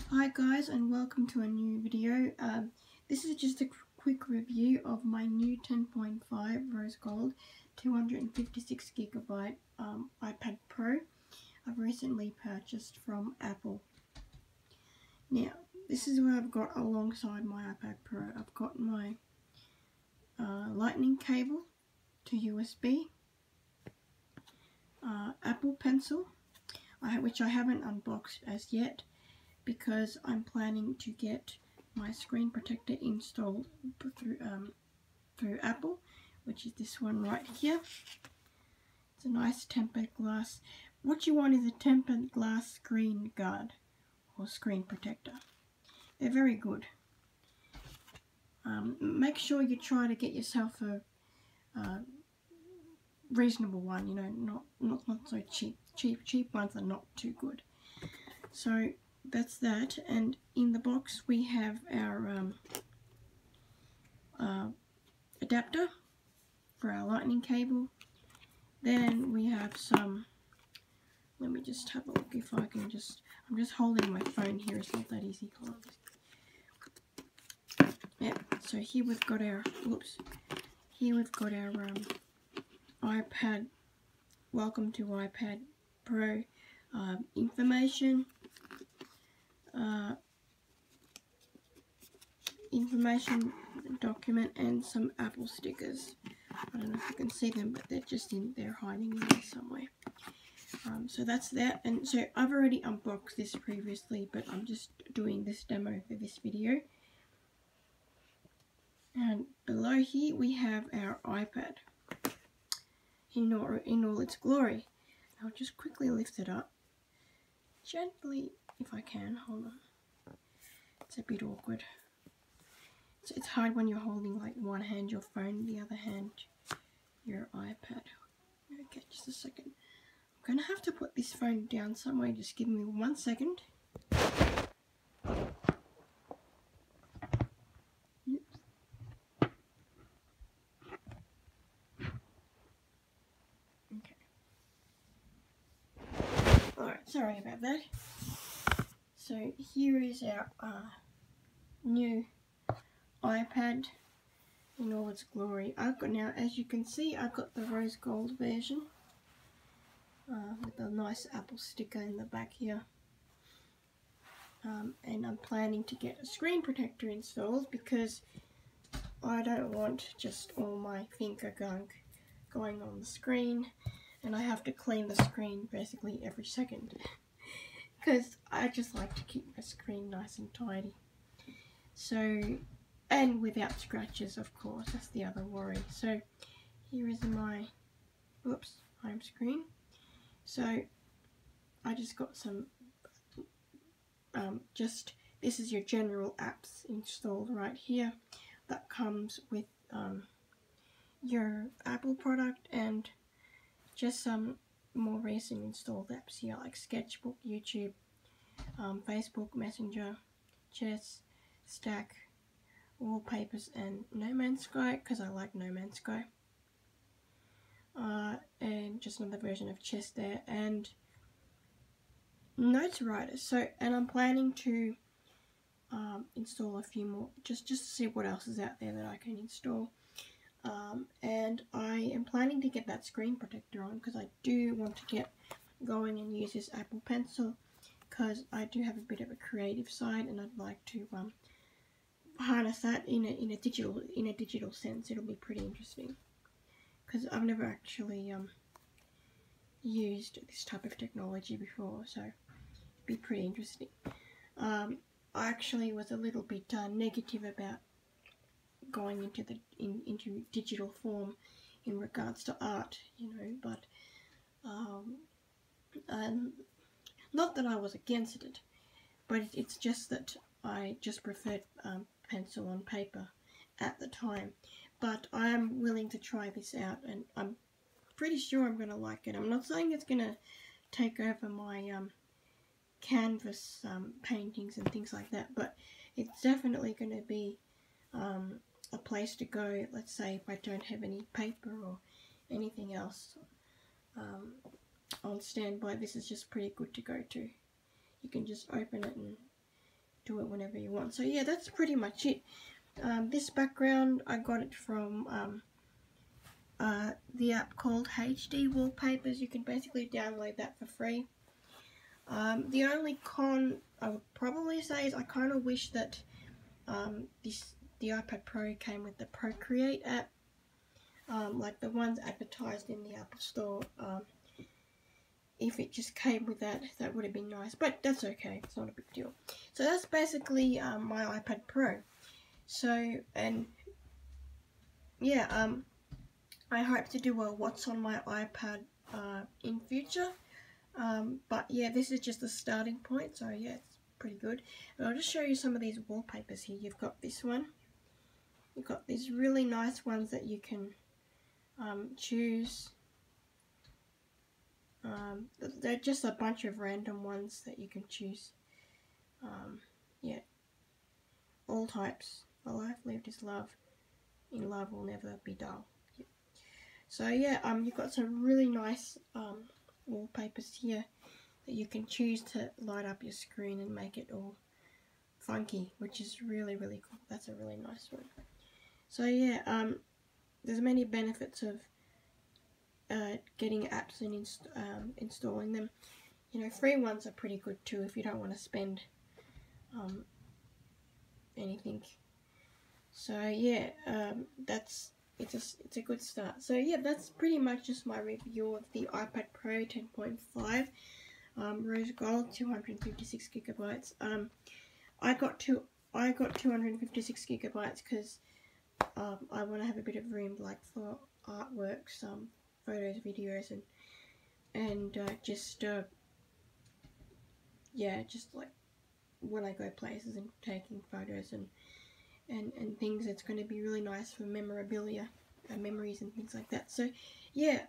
Hi guys, and welcome to a new video. This is just a quick review of my new 10.5 rose gold 256GB iPad Pro I've recently purchased from Apple. Now, this is what I've got alongside my iPad Pro. I've got my lightning cable to USB, Apple Pencil, which I haven't unboxed as yet, because I'm planning to get my screen protector installed through Apple, which is this one right here. It's a nice tempered glass. What you want is a tempered glass screen guard or screen protector. They're very good. Make sure you try to get yourself a reasonable one. You know, not so cheap. Cheap ones are not too good. So that's that, and in the box we have our adapter for our lightning cable. Then we have some, let me just have a look if I can I'm just holding my phone here, it's not that easy. Yep, so here we've got our, iPad, welcome to iPad Pro information document, and some Apple stickers. I don't know if you can see them, but they're hiding in there somewhere. So that's that, and so I've already unboxed this previously, but I'm just doing this demo for this video. And below here we have our iPad in all its glory. I'll just quickly lift it up gently if I can. Hold on. It's a bit awkward. It's hard when you're holding like one hand your phone, the other hand your iPad. Okay, just a second. I'm gonna have to put this phone down somewhere. Just give me 1 second. Okay. Alright, sorry about that. So here is our new iPad in all its glory. Now, as you can see, I've got the rose gold version with a nice Apple sticker in the back here. And I'm planning to get a screen protector installed because I don't want just all my finger gunk going on the screen, and I have to clean the screen basically every second because I just like to keep my screen nice and tidy. So, and without scratches, of course, that's the other worry. So here is my home screen. So I just got some this is your general apps installed right here. That comes with your Apple product, and just some more recent installed apps here like Sketchbook, YouTube, Facebook, Messenger, Chess, Stack, Wallpapers, and No Man's Sky, because I like No Man's Sky. And just another version of Chess there, and Notes Writer. So, and I'm planning to install a few more, just to see what else is out there that I can install. And I am planning to get that screen protector on because I do want to get going and use this Apple Pencil, because I do have a bit of a creative side, and I'd like to harness that in a digital sense. It'll be pretty interesting because I've never actually used this type of technology before, so it'd be pretty interesting. I actually was a little bit negative about going into digital form in regards to art, you know, but not that I was against it, but it's just that I just preferred pencil on paper at the time. But I am willing to try this out, and I'm pretty sure I'm going to like it. I'm not saying it's going to take over my canvas paintings and things like that, but it's definitely going to be a place to go, let's say if I don't have any paper or anything else on standby. This is just pretty good to go to. You can just open it and do it whenever you want. So yeah, that's pretty much it. This background, I got it from the app called HD Wallpapers. You can basically download that for free. The only con I would probably say is I kind of wish that the iPad Pro came with the Procreate app, like the ones advertised in the Apple Store. If it just came with that, that would have been nice, but that's okay, it's not a big deal. So that's basically my iPad Pro. So, and yeah, I hope to do a what's on my iPad in future, but yeah, this is just a starting point, so yeah, it's pretty good. And I'll just show you some of these wallpapers here. You've got this one, you've got these really nice ones that you can choose. They're just a bunch of random ones that you can choose. Yeah, all types. A life lived is love. In love will never be dull. Yeah. So yeah, you've got some really nice wallpapers here that you can choose to light up your screen and make it all funky, which is really cool. That's a really nice one. So yeah, there's many benefits of getting apps and installing them. You know, free ones are pretty good too if you don't want to spend anything. So yeah, it's a good start. So yeah, that's pretty much just my review of the iPad Pro 10.5 rose gold, 256 gigabytes. I got 256 gigabytes because I want to have a bit of room, like for artwork, some photos, videos, and just yeah, just like when I go places and taking photos and things, it's going to be really nice for memorabilia, memories and things like that. So yeah,